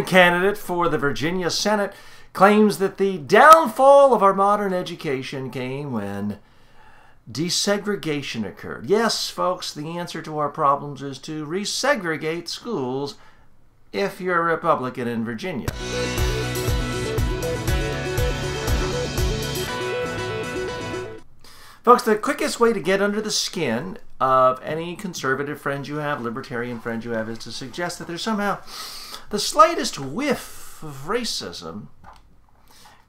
Candidate for the Virginia Senate claims that the downfall of our modern education came when desegregation occurred. Yes, folks, the answer to our problems is to resegregate schools if you're a Republican in Virginia. Folks, the quickest way to get under the skin of any conservative friends you have, libertarian friends you have, is to suggest that there's somehow the slightest whiff of racism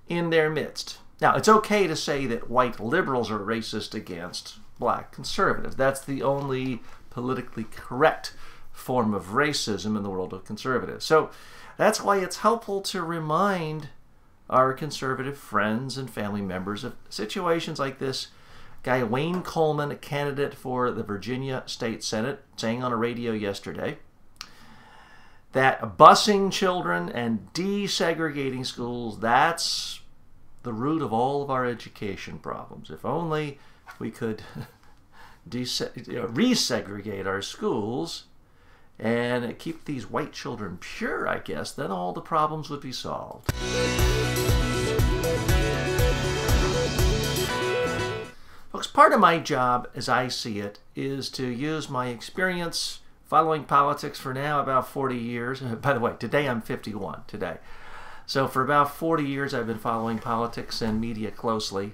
in their midst. Now, it's okay to say that white liberals are racist against black conservatives. That's the only politically correct form of racism in the world of conservatives. So that's why it's helpful to remind our conservative friends and family members of situations like this. Guy Wayne Coleman, a candidate for the Virginia State Senate, saying on a radio yesterday that busing children and desegregating schools, that's the root of all of our education problems. If only we could resegregate our schools and keep these white children pure, I guess, then all the problems would be solved. Folks, part of my job, as I see it, is to use my experience following politics for now about 40 years. By the way, today I'm 51, today. So for about 40 years I've been following politics and media closely,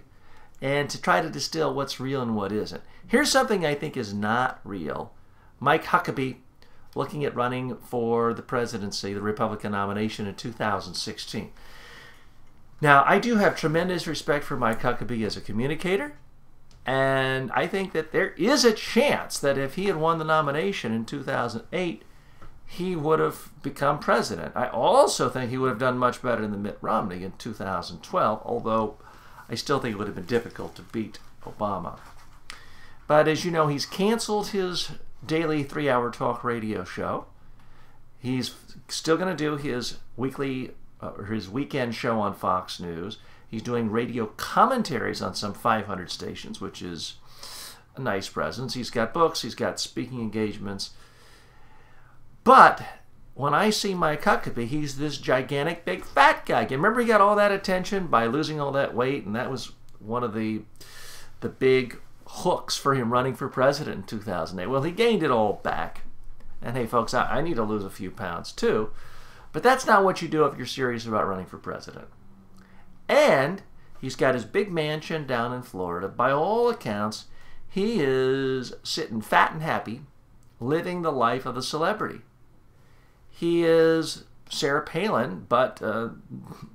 and to try to distill what's real and what isn't. Here's something I think is not real. Mike Huckabee looking at running for the presidency, the Republican nomination in 2016. Now, I do have tremendous respect for Mike Huckabee as a communicator, and I think that there is a chance that if he had won the nomination in 2008, he would have become president. I also think he would have done much better than Mitt Romney in 2012, although I still think it would have been difficult to beat Obama. But as you know, he's canceled his daily 3-hour talk radio show. He's still going to do his weekly or his weekend show on Fox News. He's doing radio commentaries on some 500 stations, which is a nice presence. He's got books, he's got speaking engagements. But when I see Mike Huckabee, he's this gigantic big fat guy. Remember, he got all that attention by losing all that weight, and that was one of the big hooks for him running for president in 2008. Well, he gained it all back. And hey, folks, I need to lose a few pounds too. But that's not what you do if you're serious about running for president. And he's got his big mansion down in Florida. By all accounts, he is sitting fat and happy, living the life of a celebrity. He is Sarah Palin, but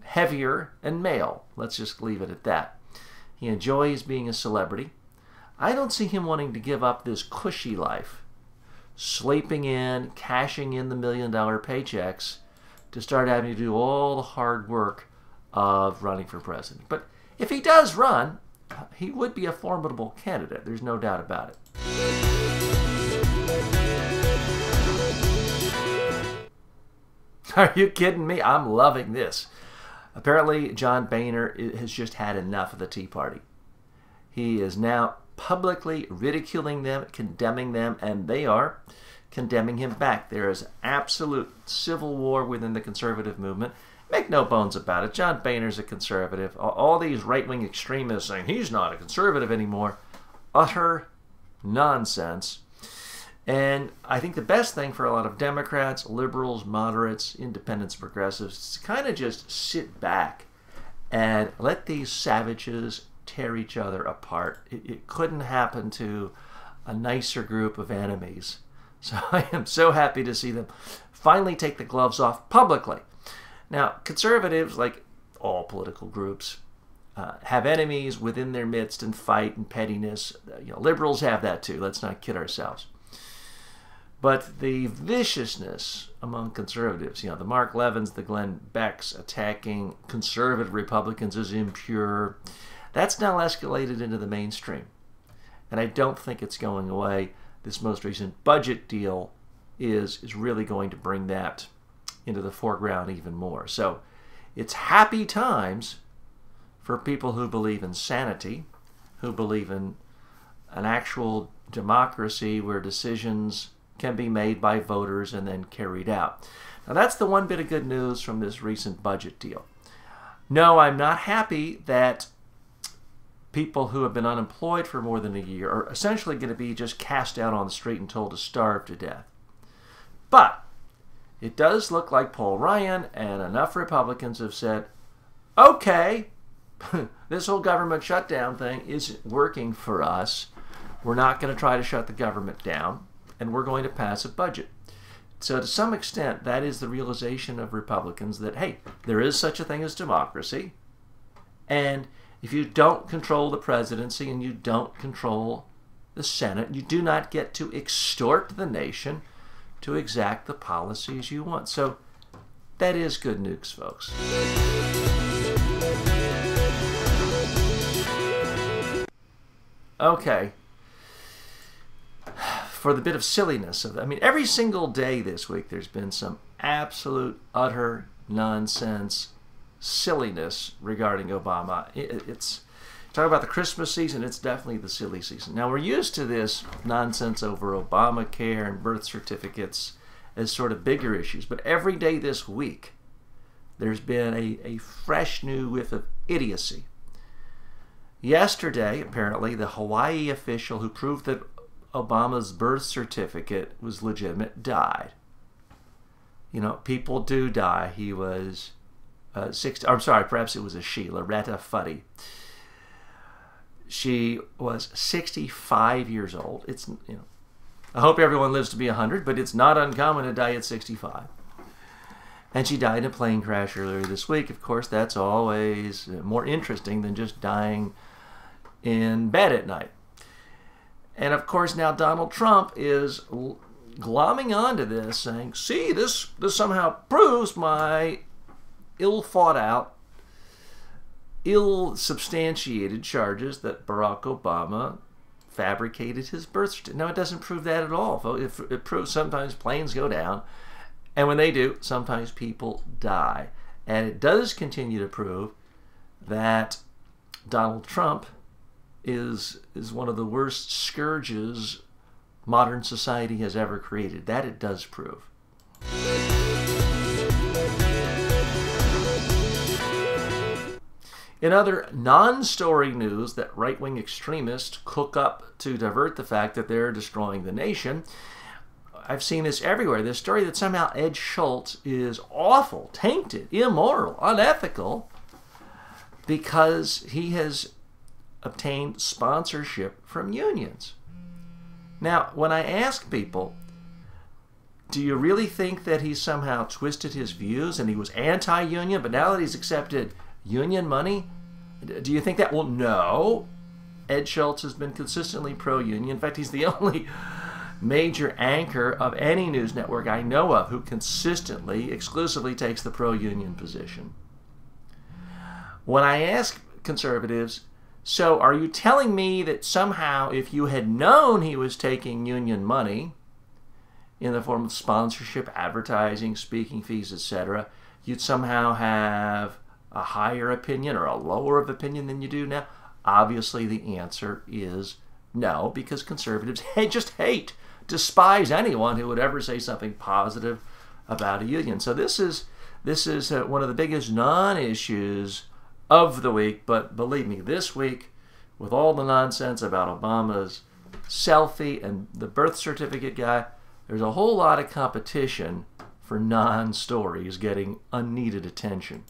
heavier and male. Let's just leave it at that. He enjoys being a celebrity. I don't see him wanting to give up this cushy life, sleeping in, cashing in the $1 million paychecks to start having to do all the hard work of running for president. But if he does run, he would be a formidable candidate. There's no doubt about it. Are you kidding me? I'm loving this. Apparently, John Boehner has just had enough of the Tea Party. He is now publicly ridiculing them, condemning them, and they are condemning him back. There is absolute civil war within the conservative movement. Make no bones about it. John Boehner's a conservative. All these right-wing extremists saying he's not a conservative anymore. Utter nonsense. And I think the best thing for a lot of Democrats, liberals, moderates, independents, progressives is to kind of just sit back and let these savages tear each other apart. It couldn't happen to a nicer group of enemies. So I am so happy to see them finally take the gloves off publicly. Now, conservatives, like all political groups, have enemies within their midst and fight and pettiness. Liberals have that too. Let's not kid ourselves. But the viciousness among conservatives, the Mark Levins, the Glenn Becks attacking conservative Republicans as impure, that's now escalated into the mainstream. And I don't think it's going away. This most recent budget deal is really going to bring that into the foreground even more. So it's happy times for people who believe in sanity, who believe in an actual democracy where decisions can be made by voters and then carried out. Now, that's the one bit of good news from this recent budget deal. No, I'm not happy that people who have been unemployed for more than a year are essentially going to be just cast out on the street and told to starve to death. But it does look like Paul Ryan and enough Republicans have said, okay, this whole government shutdown thing isn't working for us. We're not going to try to shut the government down, and we're going to pass a budget. So to some extent, that is the realization of Republicans that, hey, there is such a thing as democracy, and if you don't control the presidency and you don't control the Senate, you do not get to extort the nation to exact the policies you want. So that is good news, folks. Okay. For the bit of silliness of it, I mean, every single day this week there's been some absolute, utter nonsense silliness regarding Obama. It's talk about the Christmas season, it's definitely the silly season. Now, we're used to this nonsense over Obamacare and birth certificates as sort of bigger issues, but every day this week there's been a fresh new whiff of idiocy. Yesterday, apparently, the Hawaii official who proved that Obama's birth certificate was legitimate died. You know, people do die. He was 60. I'm sorry, perhaps it was a she, Loretta Fuddy. She was 65 years old. It's, you know, I hope everyone lives to be 100, but it's not uncommon to die at 65. And she died in a plane crash earlier this week. Of course, that's always more interesting than just dying in bed at night. And of course, now Donald Trump is glomming onto this, saying, see, this somehow proves my ill-thought-out, ill-substantiated charges that Barack Obama fabricated his birth certificate. No, it doesn't prove that at all. It proves sometimes planes go down, and when they do, sometimes people die. And it does continue to prove that Donald Trump is one of the worst scourges modern society has ever created. That it does prove. In other non-story news that right-wing extremists cook up to divert the fact that they're destroying the nation, I've seen this everywhere. This story that somehow Ed Schultz is awful, tainted, immoral, unethical, because he has obtained sponsorship from unions. Now, when I ask people, do you really think that he somehow twisted his views and he was anti-union, but now that he's accepted union money, do you think that? Well, no. Ed Schultz has been consistently pro-union. In fact, he's the only major anchor of any news network I know of who consistently, exclusively takes the pro-union position. When I ask conservatives, so are you telling me that somehow if you had known he was taking union money in the form of sponsorship, advertising, speaking fees, etc., you'd somehow have a higher opinion or a lower of opinion than you do now? Obviously the answer is no, because conservatives just hate, despise anyone who would ever say something positive about a union. So this is one of the biggest non-issues of the week, but believe me, this week, with all the nonsense about Obama's selfie and the birth certificate guy, there's a whole lot of competition for non-stories getting unneeded attention.